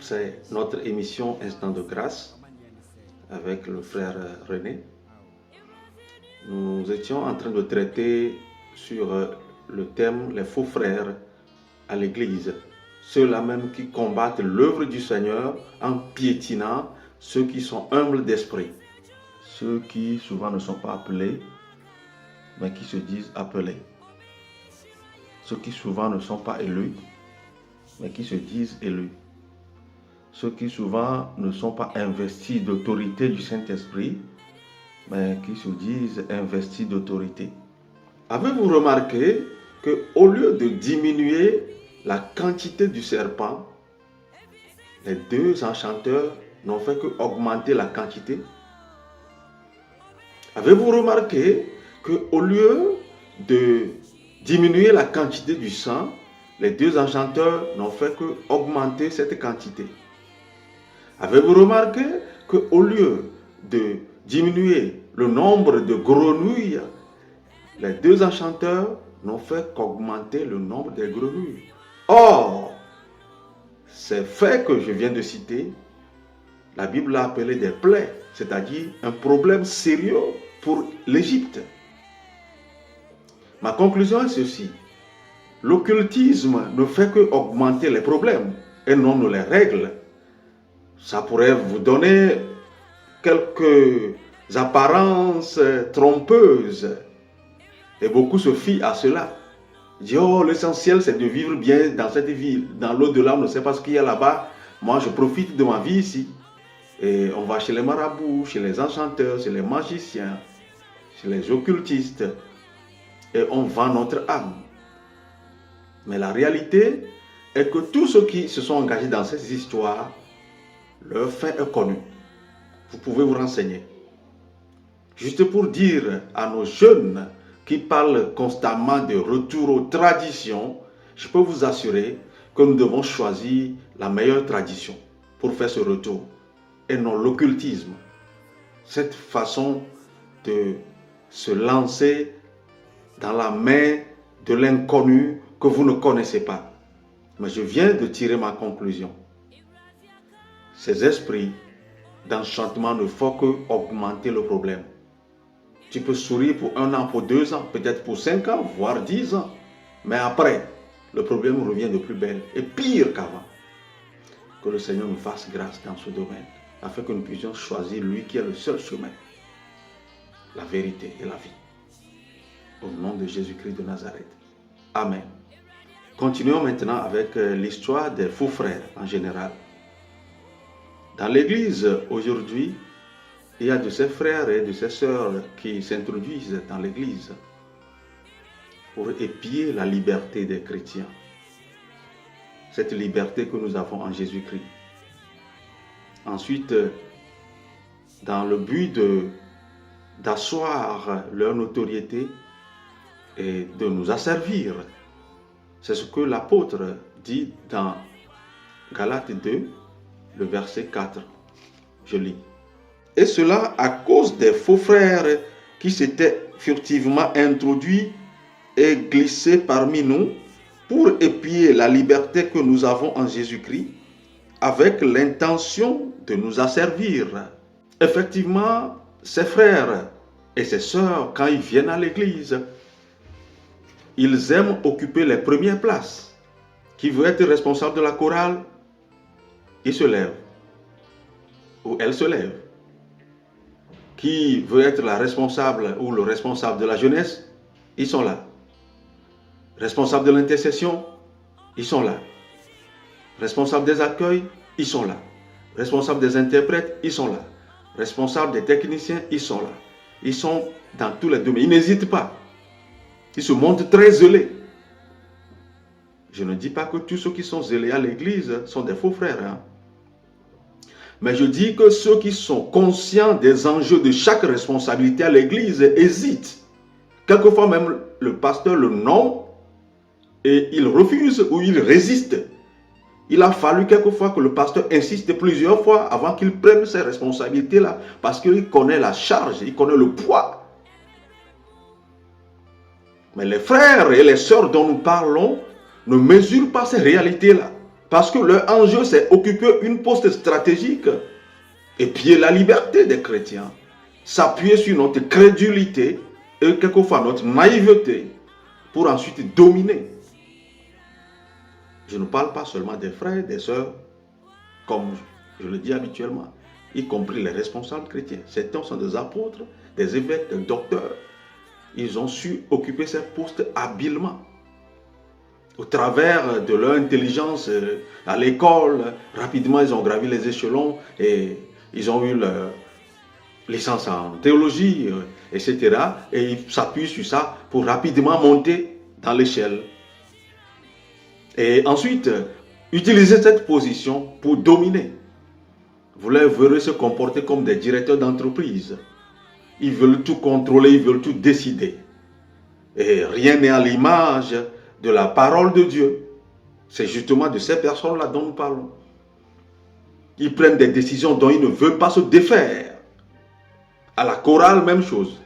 c'est notre émission Instant de grâce avec le frère René. Nous étions en train de traiter sur le thème les faux frères à l'église. Ceux-là même qui combattent l'œuvre du Seigneur en piétinant ceux qui sont humbles d'esprit. Ceux qui souvent ne sont pas appelés, mais qui se disent appelés. Ceux qui souvent ne sont pas élus, mais qui se disent élus. Ceux qui souvent ne sont pas investis d'autorité du Saint-Esprit, mais qui se disent investis d'autorité. Avez-vous remarqué qu'au lieu de diminuer la quantité du serpent, les deux enchanteurs n'ont fait qu'augmenter la quantité? Avez-vous remarqué qu'au lieu de diminuer la quantité du sang, les deux enchanteurs n'ont fait qu'augmenter cette quantité? Avez-vous remarqué qu'au lieu de diminuer le nombre de grenouilles, les deux enchanteurs n'ont fait qu'augmenter le nombre des grenouilles? Or, ces faits que je viens de citer, la Bible l'a appelé des plaies, c'est-à-dire un problème sérieux pour l'Égypte. Ma conclusion est ceci: l'occultisme ne fait qu'augmenter les problèmes et non les règles. Ça pourrait vous donner quelques apparences trompeuses. Et beaucoup se fient à cela. Ils disent, oh, l'essentiel c'est de vivre bien dans cette vie. Dans l'au-delà, on ne sait pas ce qu'il y a là-bas. Moi, je profite de ma vie ici. Et on va chez les marabouts, chez les enchanteurs, chez les magiciens, chez les occultistes. Et on vend notre âme. Mais la réalité est que tous ceux qui se sont engagés dans ces histoires, leur fin est connue. Vous pouvez vous renseigner. Juste pour dire à nos jeunes qui parlent constamment de retour aux traditions, je peux vous assurer que nous devons choisir la meilleure tradition pour faire ce retour et non l'occultisme. Cette façon de se lancer dans la main de l'inconnu que vous ne connaissez pas. Mais je viens de tirer ma conclusion. Ces esprits d'enchantement ne font qu'augmenter le problème. Tu peux sourire pour 1 an, pour 2 ans, peut-être pour 5 ans, voire 10 ans. Mais après, le problème revient de plus belle et pire qu'avant. Que le Seigneur nous fasse grâce dans ce domaine, afin que nous puissions choisir lui qui est le seul chemin, la vérité et la vie. Au nom de Jésus-Christ de Nazareth. Amen. Continuons maintenant avec l'histoire des faux frères en général. Dans l'église aujourd'hui, il y a de ces frères et de ces sœurs qui s'introduisent dans l'église pour épier la liberté des chrétiens. Cette liberté que nous avons en Jésus-Christ. Ensuite, dans le but d'asseoir leur notoriété et de nous asservir. C'est ce que l'apôtre dit dans Galates 2, le verset 4. Je lis. Et cela à cause des faux frères qui s'étaient furtivement introduits et glissés parmi nous pour épier la liberté que nous avons en Jésus-Christ avec l'intention de nous asservir. Effectivement, ces frères et ces sœurs, quand ils viennent à l'église, ils aiment occuper les premières places. Qui veut être responsable de la chorale, il se lève. Ou elle se lève. Qui veut être la responsable ou le responsable de la jeunesse, ils sont là. Responsable de l'intercession, ils sont là. Responsable des accueils, ils sont là. Responsable des interprètes, ils sont là. Responsable des techniciens, ils sont là. Ils sont dans tous les domaines. Ils n'hésitent pas. Ils se montrent très zélés. Je ne dis pas que tous ceux qui sont zélés à l'église sont des faux frères. Hein? Mais je dis que ceux qui sont conscients des enjeux de chaque responsabilité à l'église hésitent. Quelquefois même le pasteur le nomme et il refuse ou il résiste. Il a fallu quelquefois que le pasteur insiste plusieurs fois avant qu'il prenne ces responsabilités-là parce qu'il connaît la charge, il connaît le poids. Mais les frères et les sœurs dont nous parlons ne mesurent pas ces réalités-là. Parce que leur enjeu, c'est occuper une poste stratégique et piller la liberté des chrétiens, s'appuyer sur notre crédulité et quelquefois notre naïveté pour ensuite dominer. Je ne parle pas seulement des frères et des sœurs, comme je le dis habituellement, y compris les responsables chrétiens. Certains sont des apôtres, des évêques, des docteurs. Ils ont su occuper ces postes habilement. Au travers de leur intelligence à l'école, rapidement ils ont gravi les échelons et ils ont eu leur licence en théologie, etc. Et ils s'appuient sur ça pour rapidement monter dans l'échelle. Et ensuite, utiliser cette position pour dominer. Vous les verrez se comporter comme des directeurs d'entreprise. Ils veulent tout contrôler, ils veulent tout décider. Et rien n'est à l'image de la parole de Dieu. C'est justement de ces personnes-là dont nous parlons. Ils prennent des décisions dont ils ne veulent pas se défaire. À la chorale, même chose.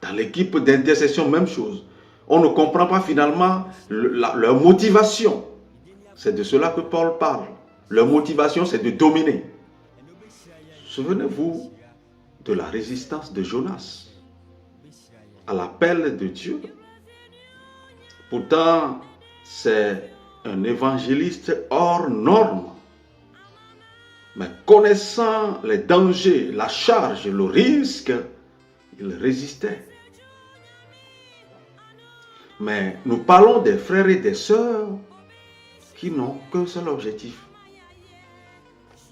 Dans l'équipe d'intercession, même chose. On ne comprend pas finalement leur motivation. C'est de cela que Paul parle. Leur motivation, c'est de dominer. Souvenez-vous de la résistance de Jonas à l'appel de Dieu. Pourtant, c'est un évangéliste hors norme. Mais connaissant les dangers, la charge, le risque, il résistait. Mais nous parlons des frères et des sœurs qui n'ont qu'un seul objectif: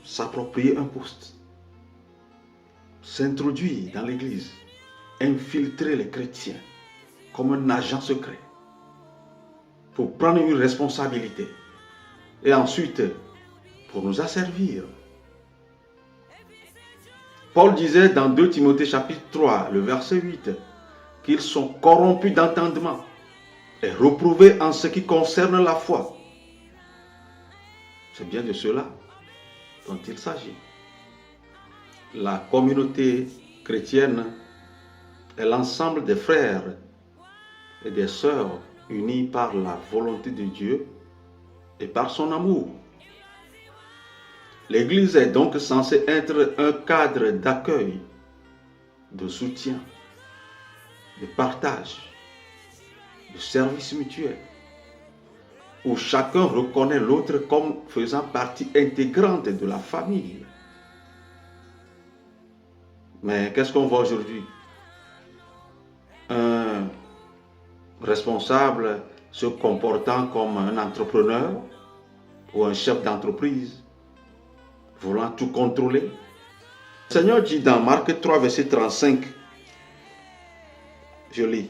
s'approprier un poste, s'introduire dans l'église, infiltrer les chrétiens comme un agent secret pour prendre une responsabilité et ensuite pour nous asservir. Paul disait dans 2 Timothée chapitre 3, le verset 8, qu'ils sont corrompus d'entendement et reprouvés en ce qui concerne la foi. C'est bien de cela dont il s'agit. La communauté chrétienne est l'ensemble des frères et des sœurs unis par la volonté de Dieu et par son amour. L'Église est donc censée être un cadre d'accueil, de soutien, de partage, de service mutuel, où chacun reconnaît l'autre comme faisant partie intégrante de la famille. Mais qu'est-ce qu'on voit aujourd'hui? Un responsable se comportant comme un entrepreneur ou un chef d'entreprise, voulant tout contrôler. Le Seigneur dit dans Marc 3, verset 35, je lis: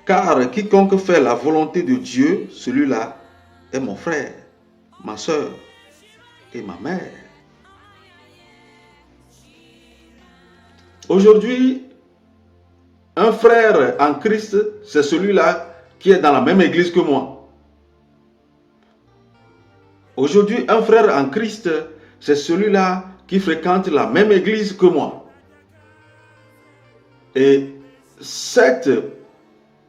car quiconque fait la volonté de Dieu, celui-là est mon frère, ma soeur et ma mère. Aujourd'hui, un frère en Christ, c'est celui-là qui est dans la même église que moi. Aujourd'hui, un frère en Christ, c'est celui-là qui fréquente la même église que moi. Et cette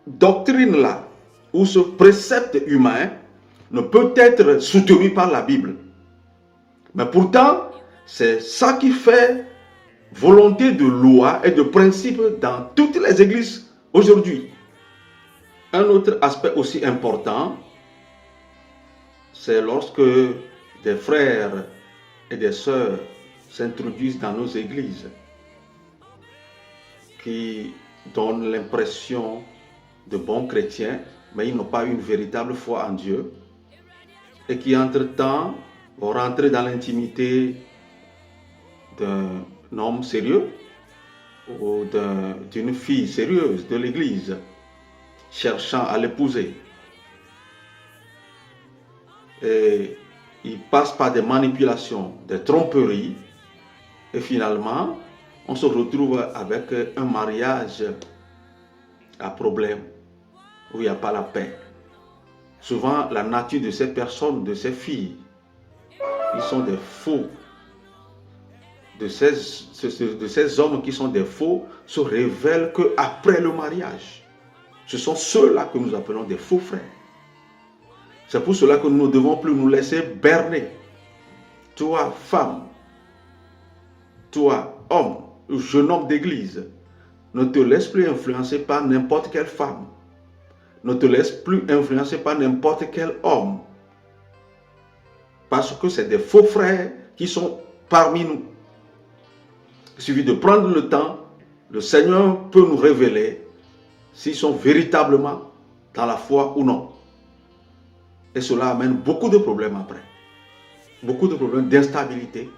doctrine-là, ou ce précepte humain, ne peut être soutenu par la Bible. Mais pourtant, c'est ça qui fait volonté de loi et de principe dans toutes les églises aujourd'hui. Un autre aspect aussi important, c'est lorsque des frères et des sœurs s'introduisent dans nos églises, qui donnent l'impression de bons chrétiens, mais ils n'ont pas une véritable foi en Dieu, et qui entre-temps vont rentrer dans l'intimité d'un homme sérieux ou d'une fille sérieuse de l'église, cherchant à l'épouser. Et ils passent par des manipulations, des tromperies, et finalement, on se retrouve avec un mariage à problème, où il n'y a pas la paix. Souvent, la nature de ces personnes, de ces filles, ils sont des faux. De ces hommes qui sont des faux, se révèlent qu'après le mariage. Ce sont ceux-là que nous appelons des faux frères. C'est pour cela que nous ne devons plus nous laisser berner. Toi, femme, toi, homme, jeune homme d'église, ne te laisse plus influencer par n'importe quelle femme. Ne te laisse plus influencer par n'importe quel homme. Parce que c'est des faux frères qui sont parmi nous. Il suffit de prendre le temps, le Seigneur peut nous révéler s'ils sont véritablement dans la foi ou non. Et cela amène beaucoup de problèmes après. Beaucoup de problèmes d'instabilité.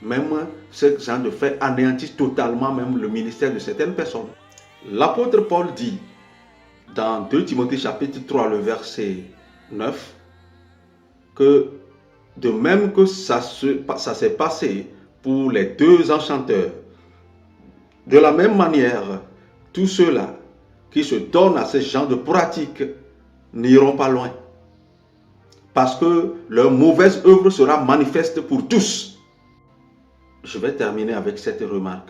Même ce genre de fait anéantissent totalement même le ministère de certaines personnes. L'apôtre Paul dit dans 2 Timothée chapitre 3, le verset 9, que de même que ça s'est passé pour les deux enchanteurs, de la même manière, tous ceux-là qui se donnent à ce genre de pratiques n'iront pas loin. Parce que leur mauvaise œuvre sera manifeste pour tous. Je vais terminer avec cette remarque.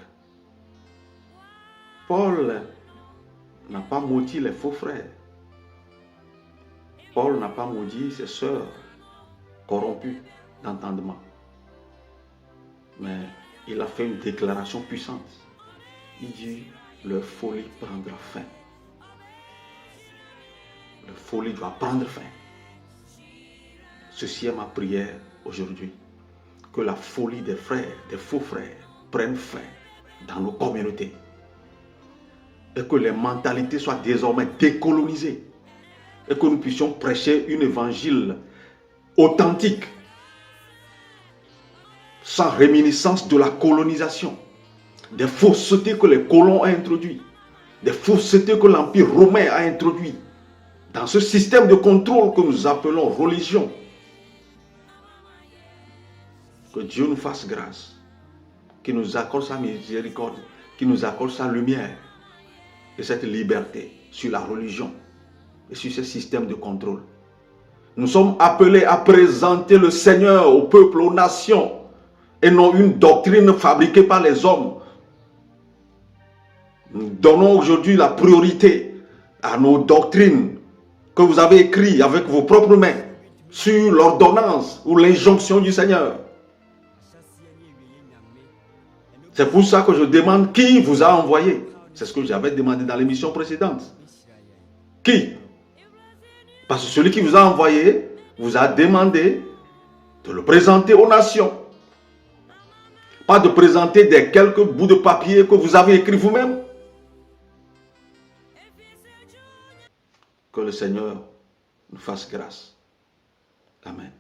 Paul n'a pas maudit les faux frères. Paul n'a pas maudit ses sœurs corrompues d'entendement. Mais il a fait une déclaration puissante. Il dit, leur folie prendra fin. Leur folie doit prendre fin. Ceci est ma prière aujourd'hui. Que la folie des frères, des faux frères, prenne fin dans nos communautés. Et que les mentalités soient désormais décolonisées. Et que nous puissions prêcher un évangile authentique, sans réminiscence de la colonisation, des faussetés que les colons ont introduites, des faussetés que l'Empire romain a introduites dans ce système de contrôle que nous appelons religion. Que Dieu nous fasse grâce, qu'il nous accorde sa miséricorde, qu'il nous accorde sa lumière et cette liberté sur la religion et sur ce système de contrôle. Nous sommes appelés à présenter le Seigneur au peuple, aux nations, et non une doctrine fabriquée par les hommes. Nous donnons aujourd'hui la priorité à nos doctrines que vous avez écrites avec vos propres mains sur l'ordonnance ou l'injonction du Seigneur. C'est pour ça que je demande qui vous a envoyé. C'est ce que j'avais demandé dans l'émission précédente. Qui? Parce que celui qui vous a envoyé vous a demandé de le présenter aux nations. Pas de présenter des quelques bouts de papier que vous avez écrits vous-même. Que le Seigneur nous fasse grâce. Amen.